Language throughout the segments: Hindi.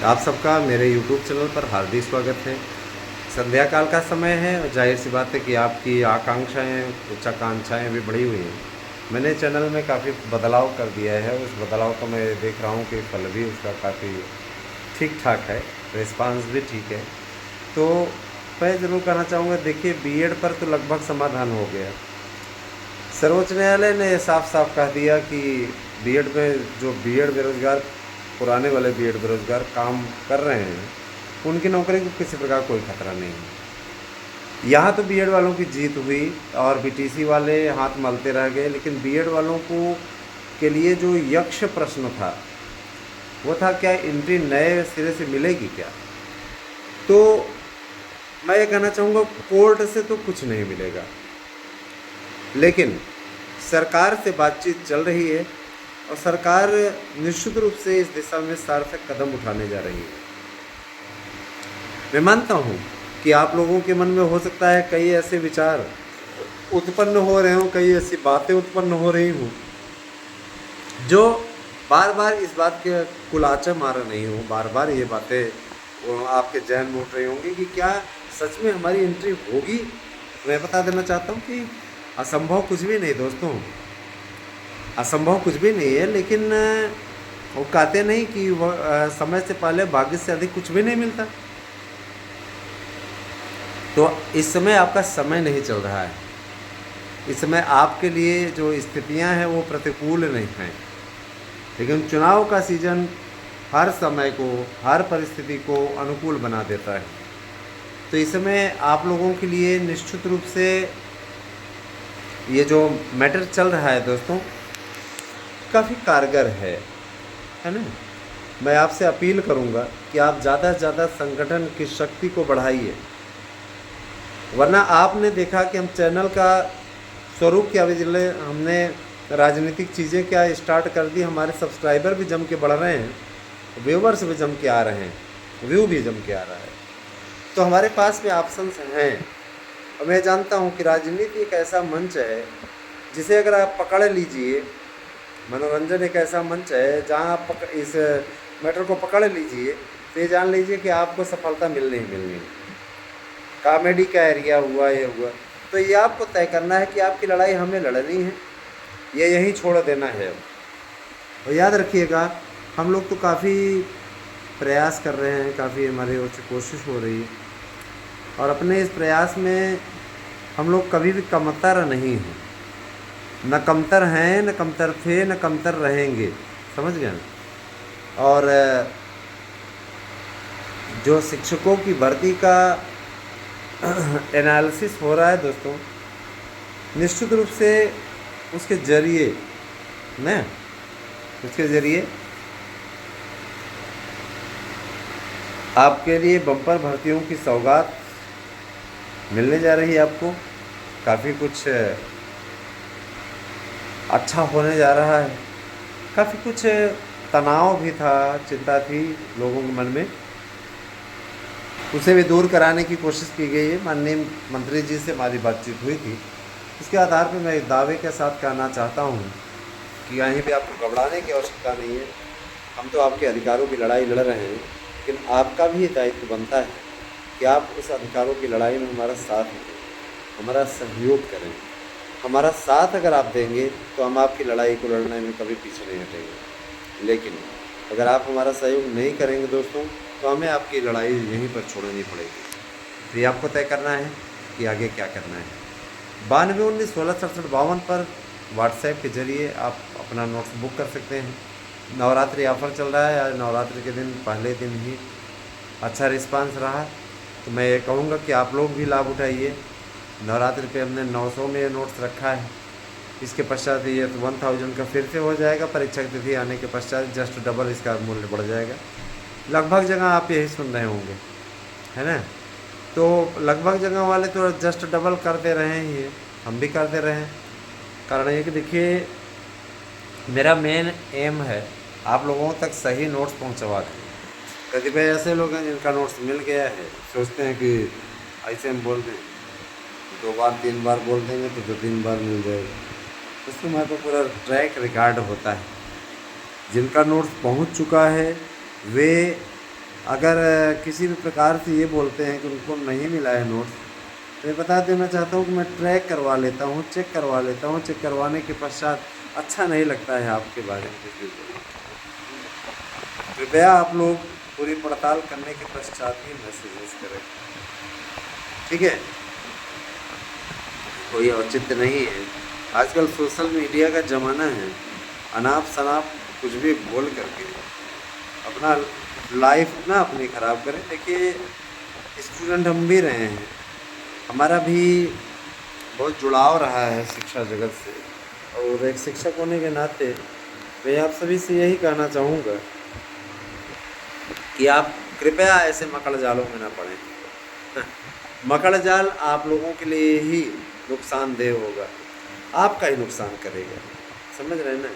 आप सबका मेरे YouTube चैनल पर हार्दिक स्वागत है। संध्या काल का समय है और जाहिर सी बात है कि आपकी आकांक्षाएँ, उच्चाकांक्षाएँ भी बढ़ी हुई हैं। मैंने चैनल में काफ़ी बदलाव कर दिया है, उस बदलाव को मैं देख रहा हूँ कि फल भी उसका काफ़ी ठीक-ठाक है, रिस्पॉन्स भी ठीक है। तो मैं ज़रूर कहना चाहूँगा, देखिए बीएड पर तो लगभग समाधान हो गया। सर्वोच्च न्यायालय ने साफ-साफ कह दिया कि बीएड में जो बीएड बेरोज़गार, पुराने वाले बीएड बेरोज़गार काम कर रहे हैं, उनकी नौकरी को किसी प्रकार कोई खतरा नहीं है। यहाँ तो बीएड वालों की जीत हुई और बीटीसी वाले हाथ मलते रह गए, लेकिन बीएड वालों को के लिए जो यक्ष प्रश्न था, वो था क्या एंट्री नए सिरे से मिलेगी क्या? तो मैं ये कहना चाहूँगा, कोर्ट से तो कुछ नहीं मिलेगा, लेकिन सरकार से बातचीत चल रही है और सरकार निश्चित रूप से इस दिशा में सार्थक कदम उठाने जा रही है। मैं मानता हूँ कि आप लोगों के मन में हो सकता है कई ऐसे विचार उत्पन्न हो रहे हों, कई ऐसी बातें उत्पन्न हो रही हों जो बार बार इस बात के कुलाचा मार रही हों, बार बार ये बातें आपके जहन में उठ रही होंगी कि क्या सच में हमारी एंट्री होगी। मैं बता देना चाहता हूँ कि असंभव कुछ भी नहीं दोस्तों, असंभव कुछ भी नहीं है, लेकिन वो कहते नहीं कि समय से पहले भाग्य से अधिक कुछ भी नहीं मिलता। तो इस समय आपका समय नहीं चल रहा है, इस समय आपके लिए जो स्थितियां हैं वो प्रतिकूल नहीं हैं, लेकिन चुनाव का सीज़न हर समय को, हर परिस्थिति को अनुकूल बना देता है। तो इस समय आप लोगों के लिए निश्चित रूप से ये जो मैटर चल रहा है दोस्तों, काफ़ी कारगर है ना। मैं आपसे अपील करूंगा कि आप ज़्यादा से ज़्यादा संगठन की शक्ति को बढ़ाइए, वरना आपने देखा कि हम चैनल का स्वरूप क्या बदले, हमने राजनीतिक चीज़ें क्या स्टार्ट कर दी, हमारे सब्सक्राइबर भी जम के बढ़ रहे हैं, व्यूवर्स भी जम के आ रहे हैं, व्यू भी जम के आ रहा है। तो हमारे पास में ऑप्शंस हैं और मैं जानता हूं कि राजनीति एक ऐसा मंच है जिसे अगर आप पकड़ लीजिए, मनोरंजन एक ऐसा मंच है जहां आप इस मैटर को पकड़ लीजिए तो ये जान लीजिए कि आपको सफलता मिलनी ही मिलनी है। कॉमेडी का एरिया हुआ, ये हुआ, तो ये आपको तय करना है कि आपकी लड़ाई हमें लड़नी है या यहीं छोड़ देना है। और याद रखिएगा, हम लोग तो काफ़ी प्रयास कर रहे हैं, काफ़ी हमारी ओर से कोशिश हो रही है और अपने इस प्रयास में हम लोग कभी भी कमतर नहीं हैं, न कमतर हैं, न कमतर थे, न कमतर रहेंगे, समझ गए ना। और जो शिक्षकों की भर्ती का एनालिसिस हो रहा है दोस्तों, निश्चित रूप से उसके ज़रिए न उसके ज़रिए आपके लिए बम्पर भर्तियों की सौगात मिलने जा रही है। आपको काफ़ी कुछ अच्छा होने जा रहा है। काफ़ी कुछ तनाव भी था, चिंता थी लोगों के मन में, उसे भी दूर कराने की कोशिश की गई है। माननीय मंत्री जी से हमारी बातचीत हुई थी, इसके आधार पर मैं दावे के साथ कहना चाहता हूँ कि कहीं भी आपको घबराने की आवश्यकता नहीं है। हम तो आपके अधिकारों की लड़ाई लड़ रहे हैं, लेकिन आपका भी दायित्व बनता है कि आप उस अधिकारों की लड़ाई में हमारा साथ दें, हमारा सहयोग करें। हमारा साथ अगर आप देंगे तो हम आपकी लड़ाई को लड़ने में कभी पीछे नहीं हटेंगे, लेकिन अगर आप हमारा सहयोग नहीं करेंगे दोस्तों, तो हमें आपकी लड़ाई यहीं पर छोड़नी पड़ेगी। तो ये आपको तय करना है कि आगे क्या करना है। 9219166752 पर व्हाट्सएप के ज़रिए आप अपना नोट्स बुक कर सकते हैं। नवरात्रि ऑफ़र चल रहा है, आज नवरात्रि के दिन पहले दिन ही अच्छा रिस्पांस रहा, तो मैं ये कहूँगा कि आप लोग भी लाभ उठाइए। नवरात्रि पे हमने 900 में ये नोट्स रखा है, इसके पश्चात ये 1000 का फिर से हो जाएगा। परीक्षा की तिथि आने के पश्चात जस्ट डबल इसका मूल्य बढ़ जाएगा। लगभग जगह आप यही सुन रहे होंगे, है ना। तो लगभग जगह वाले तो जस्ट डबल कर दे रहे हैं, ये हम भी कर दे रहे हैं। कारण ये कि देखिए, मेरा मेन एम है आप लोगों तक सही नोट्स पहुंचवा दें। कतिपय ऐसे लोग हैं जिनका नोट्स मिल गया है, सोचते हैं कि ऐसे हम बोल दें, 2 बार 3 बार बोल देंगे तो 2-3 बार मिल जाएगा। उसमें हमारे पास पूरा ट्रैक रिकॉर्ड होता है। जिनका नोट्स पहुंच चुका है वे अगर किसी भी प्रकार से ये बोलते हैं कि उनको नहीं मिला है नोट्स, तो मैं बता देना चाहता हूँ कि मैं ट्रैक करवा लेता हूँ, चेक करवा लेता हूँ। चेक करवाने के पश्चात अच्छा नहीं लगता है आपके बारे में कुछ भी बोलना, कृपया आप लोग पूरी पड़ताल करने के पश्चात ही मैसेजेस करें, ठीक है। कोई औचित्य नहीं है। आजकल सोशल मीडिया का ज़माना है, अनाप शनाप कुछ भी बोल करके अपना लाइफ ना अपनी ख़राब करें। देखिए, स्टूडेंट हम भी रहे हैं, हमारा भी बहुत जुड़ाव रहा है शिक्षा जगत से, और एक शिक्षक होने के नाते मैं आप सभी से यही कहना चाहूँगा कि आप कृपया ऐसे मकड़ जालों में ना पड़ें। मकड़ जाल आप लोगों के लिए ही नुकसानदेह होगा, आपका ही नुकसान करेगा, समझ रहे हैं ना।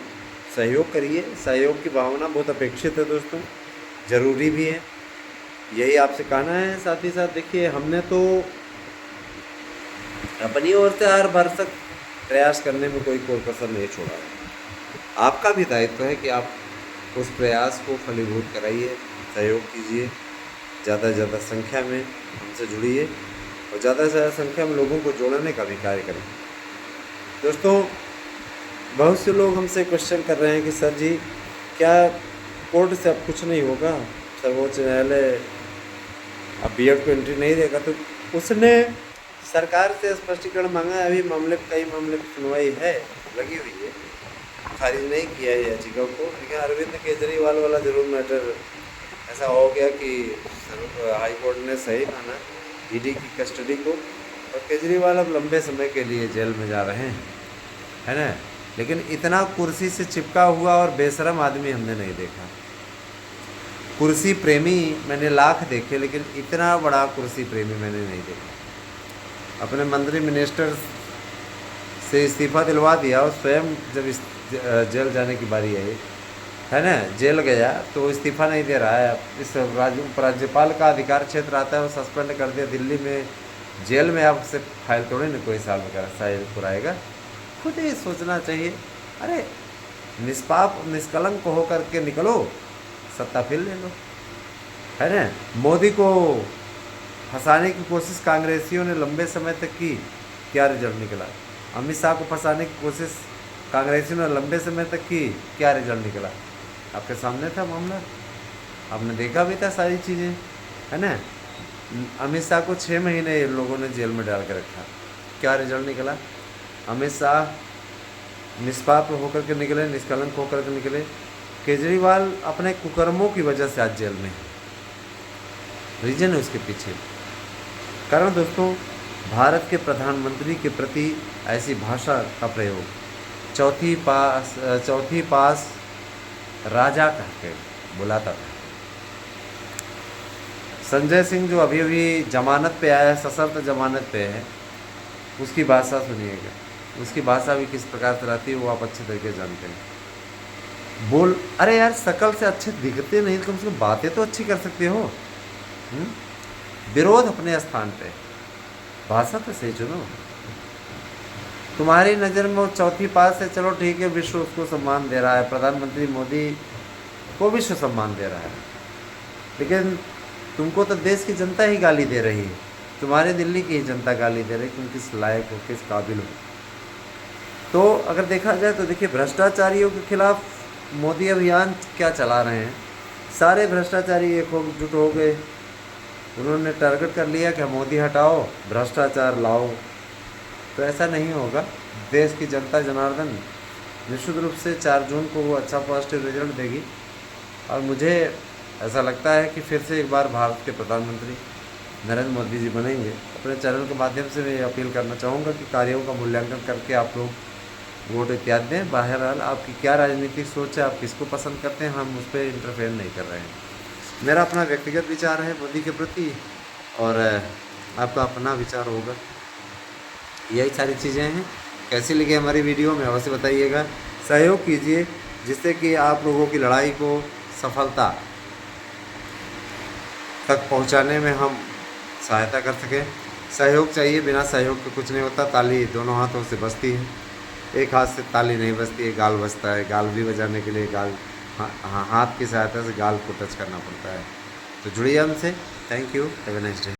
सहयोग करिए, सहयोग की भावना बहुत अपेक्षित है दोस्तों, ज़रूरी भी है, यही आपसे कहना है। साथ ही साथ देखिए, हमने तो अपनी ओर से हर भरसक प्रयास करने में कोई कसर नहीं छोड़ा है। आपका भी दायित्व है कि आप उस प्रयास को फलीभूत कराइए, सहयोग कीजिए, ज़्यादा से ज़्यादा संख्या में हमसे जुड़िए और ज़्यादा से ज़्यादा संख्या में लोगों को जोड़ने का भी कार्य करें। दोस्तों, बहुत से लोग हमसे क्वेश्चन कर रहे हैं कि सर जी, क्या कोर्ट से अब कुछ नहीं होगा, सर्वोच्च न्यायालय अब बीएड को एंट्री नहीं देगा। तो उसने सरकार से स्पष्टीकरण मांगा है, अभी कई मामले की सुनवाई है, लगी हुई है, खारिज नहीं किया है याचिका को। लेकिन अरविंद केजरीवाल वाला जरूर मैटर ऐसा हो गया कि हाई कोर्ट ने सही माना ईडी की कस्टडी को, और केजरीवाल अब लंबे समय के लिए जेल में जा रहे हैं, है ना। लेकिन इतना कुर्सी से चिपका हुआ और बेशरम आदमी हमने नहीं देखा। कुर्सी प्रेमी मैंने लाख देखे, लेकिन इतना बड़ा कुर्सी प्रेमी मैंने नहीं देखा। अपने मंत्री मिनिस्टर से इस्तीफ़ा दिलवा दिया, और स्वयं जब जेल जाने की बारी आई, है ना, जेल गया तो वो इस्तीफ़ा नहीं दे रहा है। इस उपराज्यपाल का अधिकार क्षेत्र आता है, वो सस्पेंड कर दिया दिल्ली में, जेल में आपसे फाइल थोड़ी ना कोई साल का फाइल पुराएगा। खुद ही सोचना चाहिए, अरे निष्पाप निष्कलंक होकर के निकलो, सत्ता फिर ले लो, है ना। मोदी को फंसाने की कोशिश कांग्रेसियों ने लंबे समय तक की, क्या रिजल्ट निकला। अमित शाह को फंसाने की कोशिश कांग्रेसियों ने लंबे समय तक की, क्या रिजल्ट निकला। आपके सामने था मामला, आपने देखा भी था सारी चीज़ें, है ना। अमित शाह को 6 महीने इन लोगों ने जेल में डाल के रखा, क्या रिजल्ट निकला। अमित शाह निष्पाप होकर के निकले, निष्कलंक होकर के निकले। केजरीवाल अपने कुकर्मों की वजह से आज जेल में है, रीजन है उसके पीछे। कारण दोस्तों, भारत के प्रधानमंत्री के प्रति ऐसी भाषा का प्रयोग, चौथी पास राजा कह के बुलाता था। संजय सिंह जो अभी अभी जमानत पे आया है, सशर्त जमानत पे है, उसकी भाषा सुनिएगा, उसकी भाषा भी किस प्रकार से रहती है वो आप अच्छे तरीके से जानते हैं। अरे यार, शकल से अच्छे दिखते नहीं, कम से कम बातें तो अच्छी कर सकते हो। विरोध अपने स्थान पे, भाषा तो सही चुनो। तुम्हारी नज़र में वो चौथी पास है, चलो ठीक है, विश्व उसको सम्मान दे रहा है, प्रधानमंत्री मोदी को विश्व सम्मान दे रहा है, लेकिन तुमको तो देश की जनता ही गाली दे रही है, तुम्हारे दिल्ली की ही जनता गाली दे रही है, तुम किस लायक हो, किस काबिल हो। तो अगर देखा जाए तो देखिए, भ्रष्टाचारियों के खिलाफ मोदी अभियान क्या चला रहे हैं, सारे भ्रष्टाचारी एकजुट हो गए, उन्होंने टारगेट कर लिया कि मोदी हटाओ, भ्रष्टाचार लाओ। तो ऐसा नहीं होगा, देश की जनता जनार्दन निश्चित रूप से 4 जून को वो अच्छा पॉजिटिव रिजल्ट देगी, और मुझे ऐसा लगता है कि फिर से एक बार भारत के प्रधानमंत्री नरेंद्र मोदी जी बनेंगे। अपने चैनल के माध्यम से मैं अपील करना चाहूँगा कि कार्यों का मूल्यांकन करके आप लोग वोट इत्यादि दें। बहरहाल आपकी क्या राजनीतिक सोच है, आप किसको पसंद करते हैं, हम उस पर इंटरफेयर नहीं कर रहे हैं। मेरा अपना व्यक्तिगत विचार है मोदी के प्रति, और आपका अपना विचार होगा। यही सारी चीज़ें हैं। कैसी लगी हमारी वीडियो में अवश्य बताइएगा, सहयोग कीजिए जिससे कि आप लोगों की लड़ाई को सफलता तक पहुंचाने में हम सहायता कर सकें। सहयोग चाहिए, बिना सहयोग के कुछ नहीं होता। ताली दोनों हाथों से बजती है, एक हाथ से ताली नहीं बजती है, गाल बजता है। गाल भी बजाने के लिए हाथ की सहायता से गाल को टच करना पड़ता है। तो जुड़िए हमसे। Thank you, have a nice day.